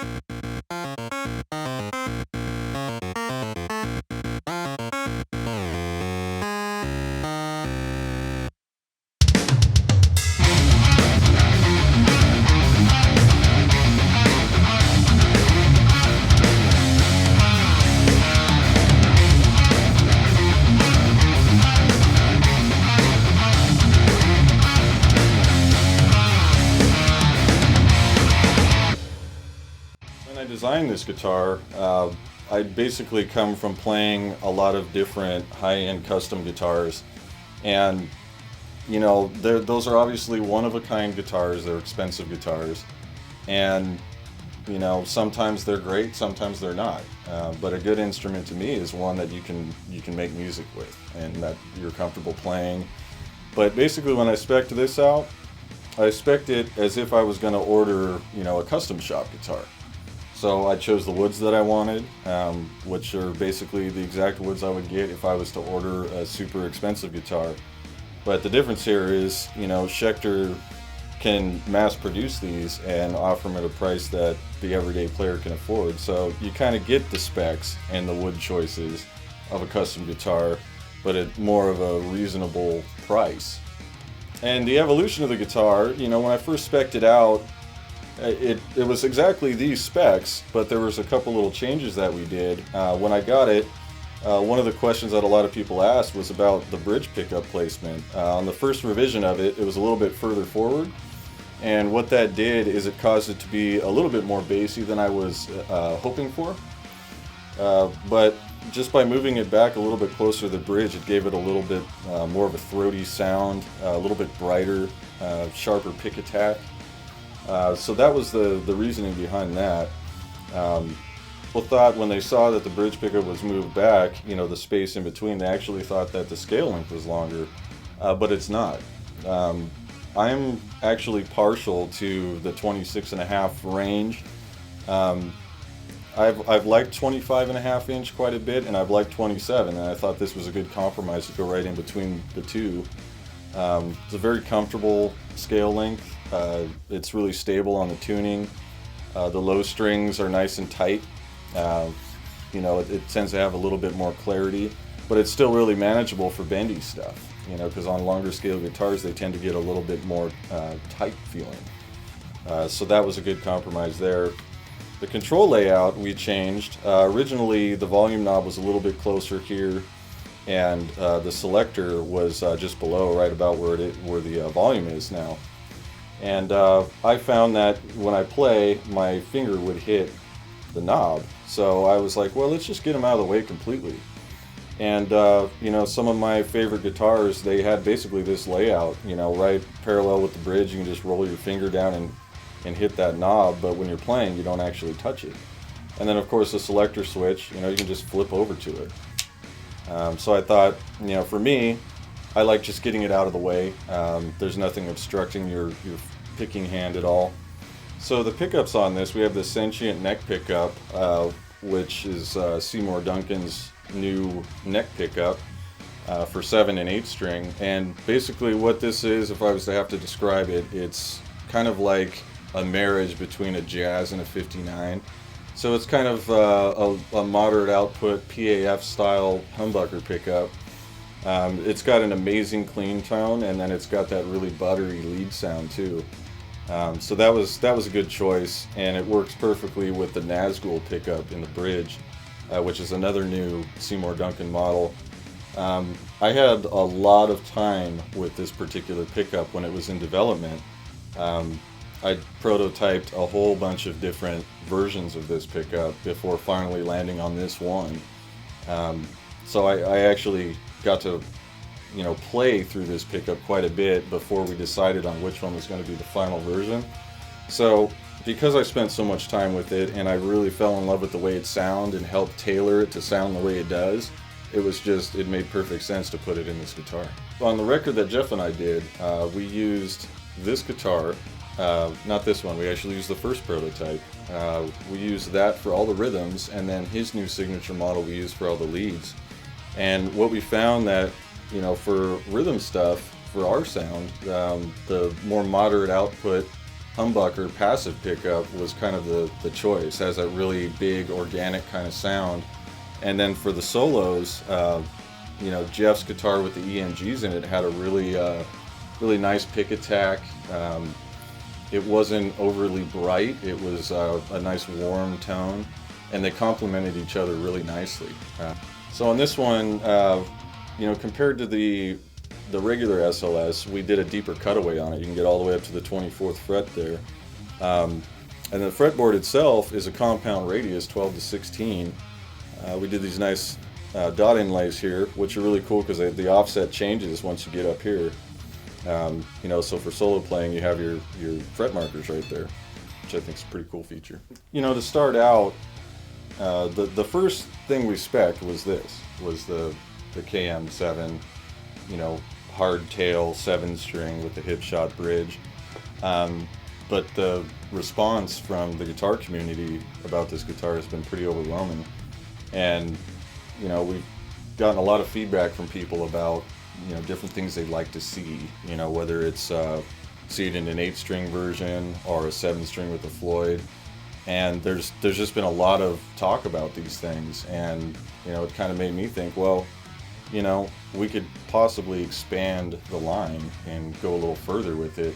When I designed this guitar, I basically come from playing a lot of different high-end custom guitars, and those are obviously one-of-a-kind guitars. They're expensive guitars, and sometimes they're great, sometimes they're not. But a good instrument to me is one that you can make music with and that you're comfortable playing. But basically, when I spec'd this out, I spec'd it as if I was going to order a custom shop guitar. So I chose the woods that I wanted, which are basically the exact woods I would get if I was to order a super expensive guitar. But the difference here is, Schecter can mass produce these and offer them at a price that the everyday player can afford. So you kind of get the specs and the wood choices of a custom guitar, but at more of a reasonable price. And the evolution of the guitar, when I first spec'd it out, it was exactly these specs, but there was a couple little changes that we did. When I got it, one of the questions that a lot of people asked was about the bridge pickup placement. On the first revision of it, it was a little bit further forward, and what that did is it caused it to be a little bit more bassy than I was hoping for. But just by moving it back a little bit closer to the bridge, it gave it a little bit more of a throaty sound, a little bit brighter, sharper pick attack. So that was the reasoning behind that. People thought when they saw that the bridge pickup was moved back, the space in between, they actually thought that the scale length was longer, but it's not. I'm actually partial to the 26.5 range. I've liked 25.5 inch quite a bit, and I've liked 27, and I thought this was a good compromise to go right in between the two. It's a very comfortable scale length. It's really stable on the tuning. The low strings are nice and tight. It tends to have a little bit more clarity, but it's still really manageable for bendy stuff, because on longer scale guitars they tend to get a little bit more tight feeling. So that was a good compromise there. The control layout we changed. Originally the volume knob was a little bit closer here, and the selector was just below, right about where the volume is now. And I found that when I play, my finger would hit the knob. So I was like, well, let's just get them out of the way completely. And some of my favorite guitars, they had basically this layout, right parallel with the bridge. You can just roll your finger down and hit that knob, but when you're playing, you don't actually touch it. And then of course the selector switch, you can just flip over to it. So I thought, for me, I like just getting it out of the way. There's nothing obstructing your picking hand at all. So the pickups on this, we have the Sentient neck pickup, which is Seymour Duncan's new neck pickup for 7 and 8 string. And basically what this is, if I was to have to describe it, it's kind of like a marriage between a Jazz and a 59. So it's kind of a moderate output PAF style humbucker pickup. It's got an amazing clean tone, and then it's got that really buttery lead sound too. So that was a good choice, and it works perfectly with the Nazgul pickup in the bridge, which is another new Seymour Duncan model. I had a lot of time with this particular pickup when it was in development. I prototyped a whole bunch of different versions of this pickup before finally landing on this one. So I actually got to play through this pickup quite a bit before we decided on which one was going to be the final version. So because I spent so much time with it and I really fell in love with the way it sounded and helped tailor it to sound the way it does, it made perfect sense to put it in this guitar. On the record that Jeff and I did, we used this guitar, not this one, we actually used the first prototype. We used that for all the rhythms, and then his new signature model we used for all the leads. And what we found that, for rhythm stuff, for our sound, the more moderate output humbucker passive pickup was kind of the choice. It has that really big organic kind of sound. And then for the solos, you know, Jeff's guitar with the EMGs in it had a really nice pick attack. It wasn't overly bright. It was a nice warm tone, and they complemented each other really nicely. So on this one, you know, compared to the regular SLS, we did a deeper cutaway on it. You can get all the way up to the 24th fret there. And the fretboard itself is a compound radius, 12 to 16. We did these nice dot inlays here, which are really cool because the offset changes once you get up here. You know, so for solo playing, you have your fret markers right there, which I think is a pretty cool feature. You know, to start out, the first thing we spec'd was the KM-7, you know, hardtail 7-string with the hip shot bridge. But the response from the guitar community about this guitar has been pretty overwhelming. And, you know, we've gotten a lot of feedback from people about, you know, different things they'd like to see, you know, whether it's see it in an 8-string version or a 7-string with a Floyd. And there's just been a lot of talk about these things, and, you know, it kind of made me think, well, you know, we could possibly expand the line and go a little further with it.